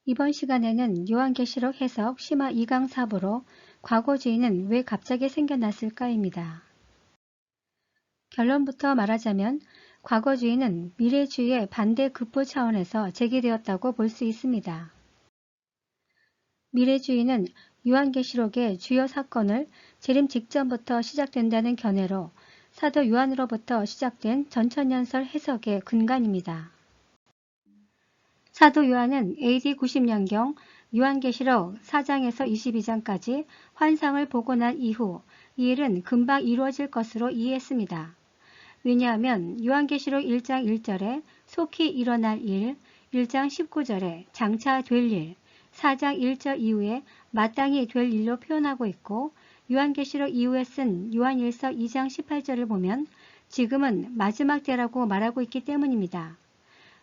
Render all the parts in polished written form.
이번 시간에는 요한계시록 해석 심화 2강 4부로 과거주의는 왜 갑자기 생겨났을까입니다. 결론부터 말하자면 과거주의는 미래주의의 반대 급부 차원에서 제기되었다고 볼 수 있습니다. 미래주의는 요한계시록의 주요 사건을 재림 직전부터 시작된다는 견해로 사도 요한으로부터 시작된 전천년설 해석의 근간입니다. 사도 요한은 AD 90년경 요한계시록 4장에서 22장까지 환상을 보고 난 이후 이 일은 금방 이루어질 것으로 이해했습니다. 왜냐하면 요한계시록 1장 1절에 속히 일어날 일, 1장 19절에 장차 될 일, 4장 1절 이후에 마땅히 될 일로 표현하고 있고 요한계시록 이후에 쓴 요한일서 2장 18절을 보면 지금은 마지막 때라고 말하고 있기 때문입니다.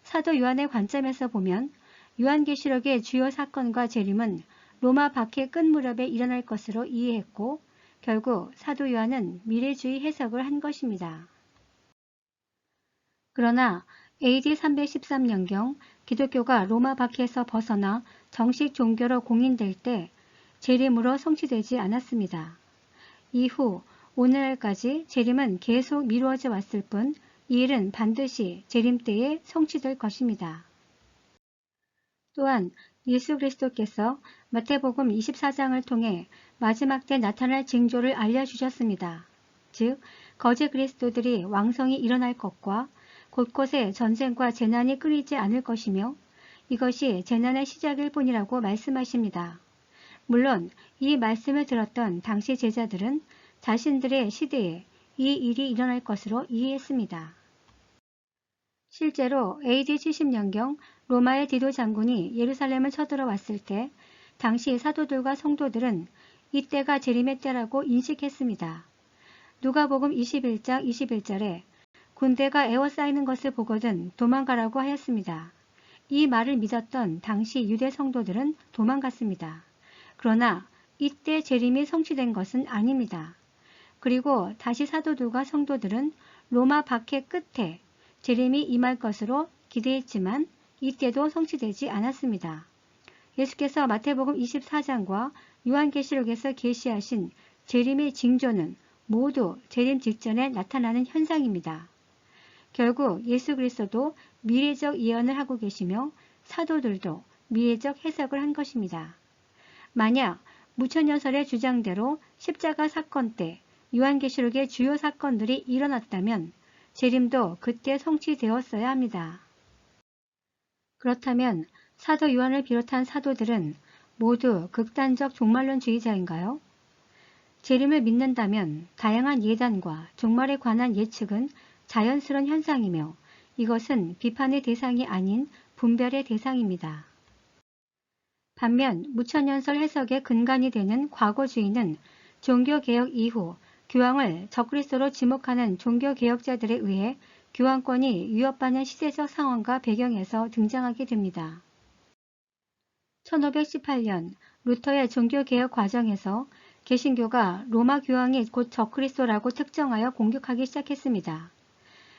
사도 요한의 관점에서 보면 요한계시록의 주요 사건과 재림은 로마 박해 끝 무렵에 일어날 것으로 이해했고 결국 사도 요한은 미래주의 해석을 한 것입니다. 그러나 AD 313년경 기독교가 로마 박해에서 벗어나 정식 종교로 공인될 때 재림으로 성취되지 않았습니다. 이후 오늘날까지 재림은 계속 미루어져 왔을 뿐 이 일은 반드시 재림 때에 성취될 것입니다. 또한 예수 그리스도께서 마태복음 24장을 통해 마지막 때 나타날 징조를 알려주셨습니다. 즉 거짓 그리스도들이 왕성히 일어날 것과 곳곳에 전쟁과 재난이 끊이지 않을 것이며 이것이 재난의 시작일 뿐이라고 말씀하십니다. 물론 이 말씀을 들었던 당시 제자들은 자신들의 시대에 이 일이 일어날 것으로 이해했습니다. 실제로 AD 70년경 로마의 디도 장군이 예루살렘을 쳐들어왔을 때 당시 사도들과 성도들은 이때가 재림의 때라고 인식했습니다. 누가복음 21장 21절에 군대가 에워싸이는 것을 보거든 도망가라고 하였습니다. 이 말을 믿었던 당시 유대 성도들은 도망갔습니다. 그러나 이때 재림이 성취된 것은 아닙니다. 그리고 다시 사도들과 성도들은 로마 박해 끝에 재림이 임할 것으로 기대했지만 이때도 성취되지 않았습니다. 예수께서 마태복음 24장과 요한계시록에서 계시하신 재림의 징조는 모두 재림 직전에 나타나는 현상입니다. 결국 예수 그리스도도 미래적 예언을 하고 계시며 사도들도 미래적 해석을 한 것입니다. 만약 무천년설의 주장대로 십자가 사건 때 요한계시록의 주요 사건들이 일어났다면 재림도 그때 성취되었어야 합니다. 그렇다면 사도 요한을 비롯한 사도들은 모두 극단적 종말론주의자인가요? 재림을 믿는다면 다양한 예단과 종말에 관한 예측은 자연스러운 현상이며 이것은 비판의 대상이 아닌 분별의 대상입니다. 반면 무천년설 해석의 근간이 되는 과거주의는 종교개혁 이후 교황을 적그리스도로 지목하는 종교개혁자들에 의해 교황권이 위협받는 시대적 상황과 배경에서 등장하게 됩니다. 1518년 루터의 종교개혁 과정에서 개신교가 로마 교황이 곧 적그리스도라고 특정하여 공격하기 시작했습니다.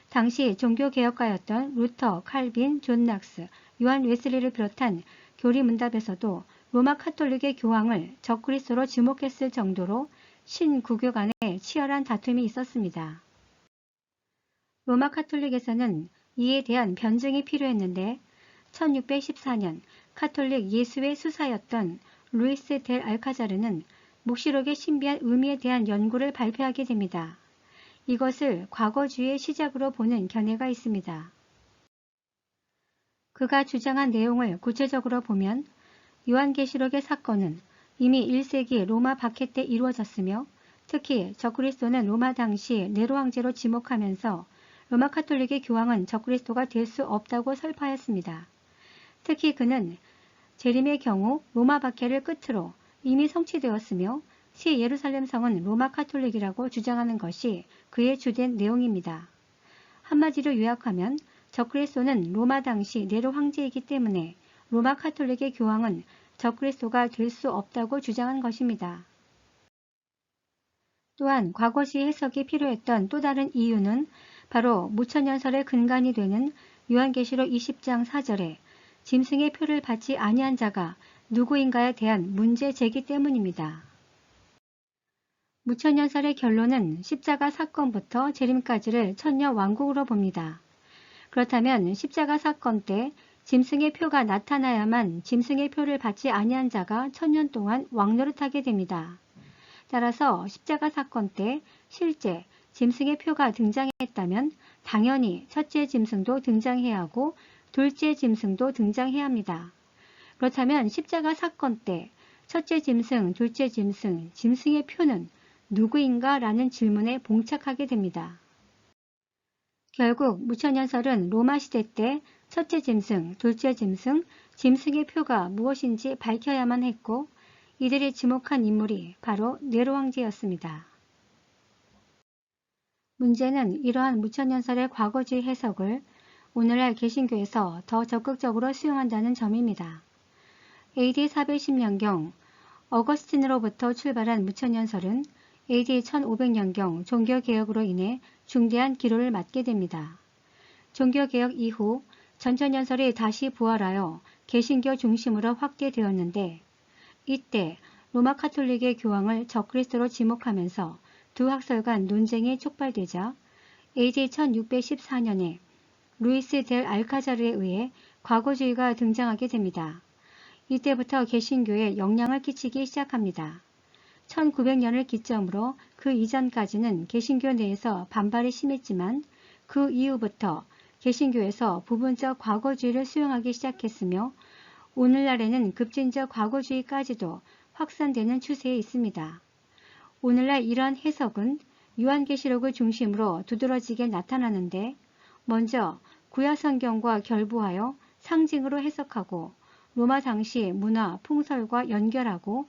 당시 종교개혁가였던 루터, 칼빈, 존 낙스, 요한 웨슬리를 비롯한 교리문답에서도 로마 카톨릭의 교황을 적그리스도로 지목했을 정도로 신구교 간에 치열한 다툼이 있었습니다. 로마 카톨릭에서는 이에 대한 변증이 필요했는데 1614년 카톨릭 예수의 수사였던 루이스 델 알카자르는 묵시록의 신비한 의미에 대한 연구를 발표하게 됩니다. 이것을 과거주의의 시작으로 보는 견해가 있습니다. 그가 주장한 내용을 구체적으로 보면 요한계시록의 사건은 이미 1세기 로마 박해 때 이루어졌으며 특히 적그리스도는 로마 당시 네로 황제로 지목하면서 로마 카톨릭의 교황은 적그리스도가 될 수 없다고 설파했습니다. 특히 그는 재림의 경우 로마 박해를 끝으로 이미 성취되었으며 시 예루살렘 성은 로마 카톨릭이라고 주장하는 것이 그의 주된 내용입니다. 한마디로 요약하면 적그리스도는 로마 당시 네로 황제이기 때문에 로마 카톨릭의 교황은 적그리스도가 될 수 없다고 주장한 것입니다. 또한 과거시 해석이 필요했던 또 다른 이유는 바로 무천년설의 근간이 되는 요한계시록 20장 4절에 짐승의 표를 받지 아니한 자가 누구인가에 대한 문제 제기 때문입니다. 무천년설의 결론은 십자가 사건부터 재림까지를 천년왕국으로 봅니다. 그렇다면 십자가 사건 때 짐승의 표가 나타나야만 짐승의 표를 받지 아니한 자가 천년 동안 왕노릇하게 됩니다. 따라서 십자가 사건 때 실제 짐승의 표가 등장했다면 당연히 첫째 짐승도 등장해야 하고 둘째 짐승도 등장해야 합니다. 그렇다면 십자가 사건 때 첫째 짐승, 둘째 짐승, 짐승의 표는 누구인가? 라는 질문에 봉착하게 됩니다. 결국 무천년설은 로마 시대 때 첫째 짐승, 둘째 짐승, 짐승의 표가 무엇인지 밝혀야만 했고 이들이 지목한 인물이 바로 네로 황제였습니다. 문제는 이러한 무천년설의 과거주의 해석을 오늘날 개신교에서 더 적극적으로 수용한다는 점입니다. AD 410년경 어거스틴으로부터 출발한 무천년설은 AD 1500년경 종교개혁으로 인해 중대한 기로를 맞게 됩니다. 종교개혁 이후 전천년설이 다시 부활하여 개신교 중심으로 확대되었는데 이때 로마 카톨릭의 교황을 적그리스도로 지목하면서 두 학설 간 논쟁이 촉발되자 AD 1614년에 루이스 델 알카자르에 의해 과거주의가 등장하게 됩니다. 이때부터 개신교에 영향을 끼치기 시작합니다. 1900년을 기점으로 그 이전까지는 개신교 내에서 반발이 심했지만 그 이후부터 개신교에서 부분적 과거주의를 수용하기 시작했으며 오늘날에는 급진적 과거주의까지도 확산되는 추세에 있습니다. 오늘날 이러한 해석은 요한계시록을 중심으로 두드러지게 나타나는데 먼저 구약성경과 결부하여 상징으로 해석하고 로마 당시 문화, 풍설과 연결하고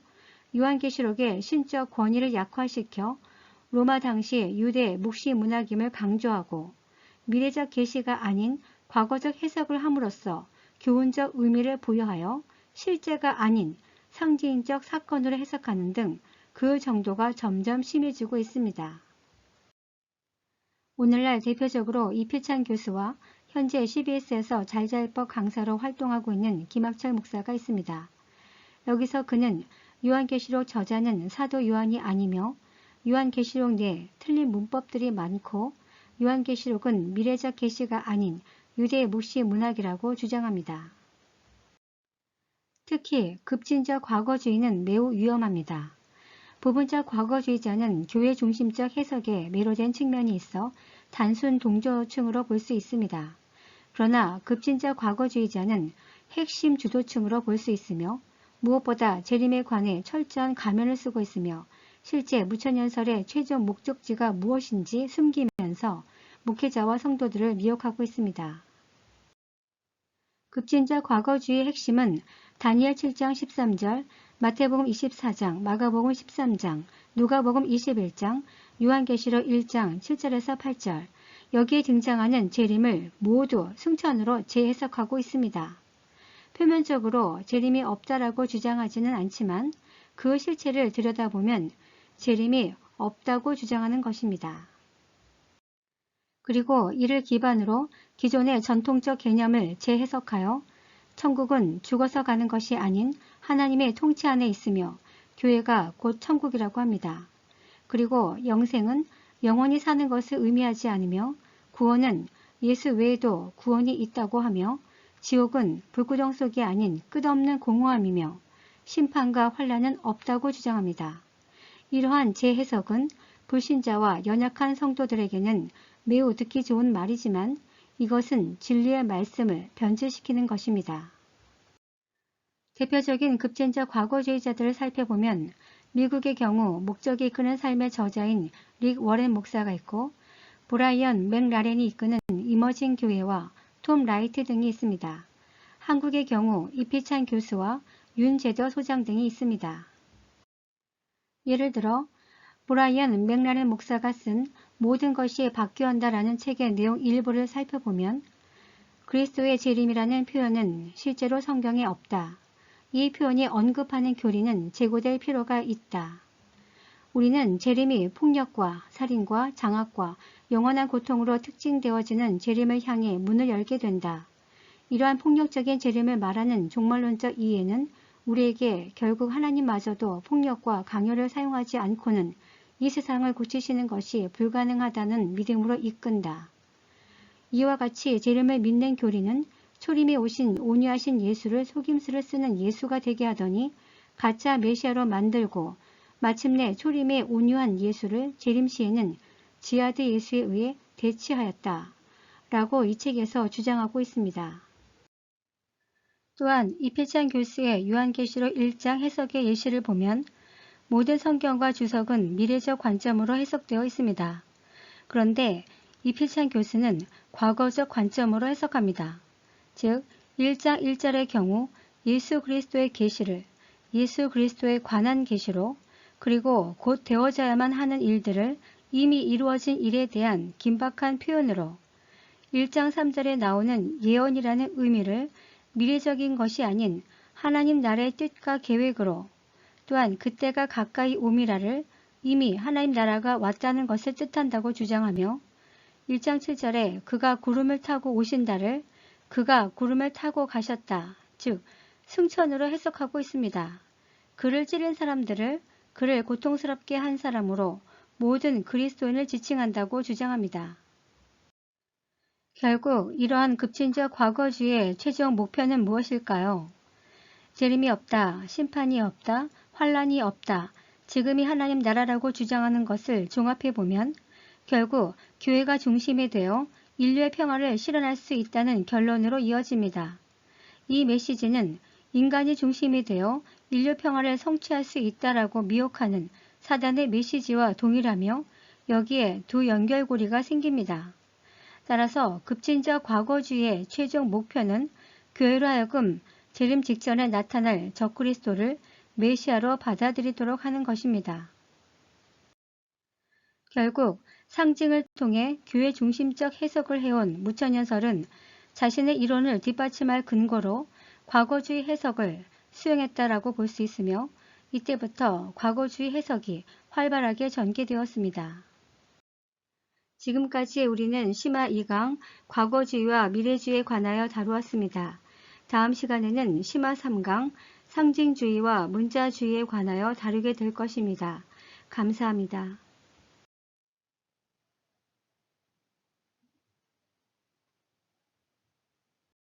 요한계시록의 신적 권위를 약화시켜 로마 당시 유대 묵시 문학임을 강조하고 미래적 계시가 아닌 과거적 해석을 함으로써 교훈적 의미를 부여하여 실제가 아닌 상징적 사건으로 해석하는 등 그 정도가 점점 심해지고 있습니다. 오늘날 대표적으로 이필찬 교수와 현재 CBS에서 잘잘법 강사로 활동하고 있는 김학철 목사가 있습니다. 여기서 그는 요한계시록 저자는 사도 요한이 아니며 요한계시록 내에 틀린 문법들이 많고 요한계시록은 미래적 계시가 아닌 유대의 묵시 문학이라고 주장합니다. 특히 급진적 과거주의는 매우 위험합니다. 부분적 과거주의자는 교회 중심적 해석에 매료된 측면이 있어 단순 동조층으로 볼 수 있습니다. 그러나 급진적 과거주의자는 핵심 주도층으로 볼 수 있으며 무엇보다 재림에 관해 철저한 가면을 쓰고 있으며 실제 무천년설의 최종 목적지가 무엇인지 숨기면서 목회자와 성도들을 미혹하고 있습니다. 급진적 과거주의의 핵심은 다니엘 7장 13절, 마태복음 24장, 마가복음 13장, 누가복음 21장, 요한계시록 1장 7절에서 8절, 여기에 등장하는 재림을 모두 승천으로 재해석하고 있습니다. 표면적으로 재림이 없다라고 주장하지는 않지만 그 실체를 들여다보면 재림이 없다고 주장하는 것입니다. 그리고 이를 기반으로 기존의 전통적 개념을 재해석하여 천국은 죽어서 가는 것이 아닌 하나님의 통치 안에 있으며 교회가 곧 천국이라고 합니다. 그리고 영생은 영원히 사는 것을 의미하지 않으며 구원은 예수 외에도 구원이 있다고 하며 지옥은 불구덩 속이 아닌 끝없는 공허함이며 심판과 환난은 없다고 주장합니다. 이러한 재해석은 불신자와 연약한 성도들에게는 매우 듣기 좋은 말이지만 이것은 진리의 말씀을 변질시키는 것입니다. 대표적인 급진적 과거주의자들을 살펴보면 미국의 경우 목적이 이끄는 삶의 저자인 릭 워렌 목사가 있고 브라이언 맥라렌이 이끄는 이머징 교회와 톰 라이트 등이 있습니다. 한국의 경우 이피찬 교수와 윤재더 소장 등이 있습니다. 예를 들어 브라이언 맥라렌 목사가 쓴 모든 것이 바뀌어한다라는 책의 내용 일부를 살펴보면 그리스도의 재림이라는 표현은 실제로 성경에 없다. 이 표현이 언급하는 교리는 제고될 필요가 있다. 우리는 재림이 폭력과 살인과 장악과 영원한 고통으로 특징되어지는 재림을 향해 문을 열게 된다. 이러한 폭력적인 재림을 말하는 종말론적 이해는 우리에게 결국 하나님마저도 폭력과 강요를 사용하지 않고는 이 세상을 고치시는 것이 불가능하다는 믿음으로 이끈다. 이와 같이 재림을 믿는 교리는 초림에 오신 온유하신 예수를 속임수를 쓰는 예수가 되게 하더니 가짜 메시아로 만들고 마침내 초림의 온유한 예수를 재림 시에는 지아드 예수에 의해 대치하였다. 라고 이 책에서 주장하고 있습니다. 또한 이필찬 교수의 요한계시록 1장 해석의 예시를 보면 모든 성경과 주석은 미래적 관점으로 해석되어 있습니다. 그런데 이필찬 교수는 과거적 관점으로 해석합니다. 즉 1장 1절의 경우 예수 그리스도의 계시를 예수 그리스도에 관한 계시로 그리고 곧 되어져야만 하는 일들을 이미 이루어진 일에 대한 긴박한 표현으로 1장 3절에 나오는 예언이라는 의미를 미래적인 것이 아닌 하나님 나라의 뜻과 계획으로 또한 그때가 가까이 오미라를 이미 하나님 나라가 왔다는 것을 뜻한다고 주장하며 1장 7절에 그가 구름을 타고 오신다를 그가 구름을 타고 가셨다. 즉 승천으로 해석하고 있습니다. 그를 찌른 사람들을 그를 고통스럽게 한 사람으로 모든 그리스도인을 지칭한다고 주장합니다. 결국 이러한 급진적 과거주의의 최종 목표는 무엇일까요? 재림이 없다, 심판이 없다, 환란이 없다, 지금이 하나님 나라라고 주장하는 것을 종합해보면 결국 교회가 중심이 되어 인류의 평화를 실현할 수 있다는 결론으로 이어집니다. 이 메시지는 인간이 중심이 되어 인류 평화를 성취할 수 있다라고 미혹하는 사단의 메시지와 동일하며 여기에 두 연결고리가 생깁니다. 따라서 급진적 과거주의의 최종 목표는 교회로 하여금 재림 직전에 나타날 적그리스도를 메시아로 받아들이도록 하는 것입니다. 결국 상징을 통해 교회 중심적 해석을 해온 무천연설은 자신의 이론을 뒷받침할 근거로 과거주의 해석을 수용했다라고 볼 수 있으며 이때부터 과거주의 해석이 활발하게 전개되었습니다. 지금까지 우리는 심화 2강 과거주의와 미래주의에 관하여 다루었습니다. 다음 시간에는 심화 3강 상징주의와 문자주의에 관하여 다루게 될 것입니다. 감사합니다.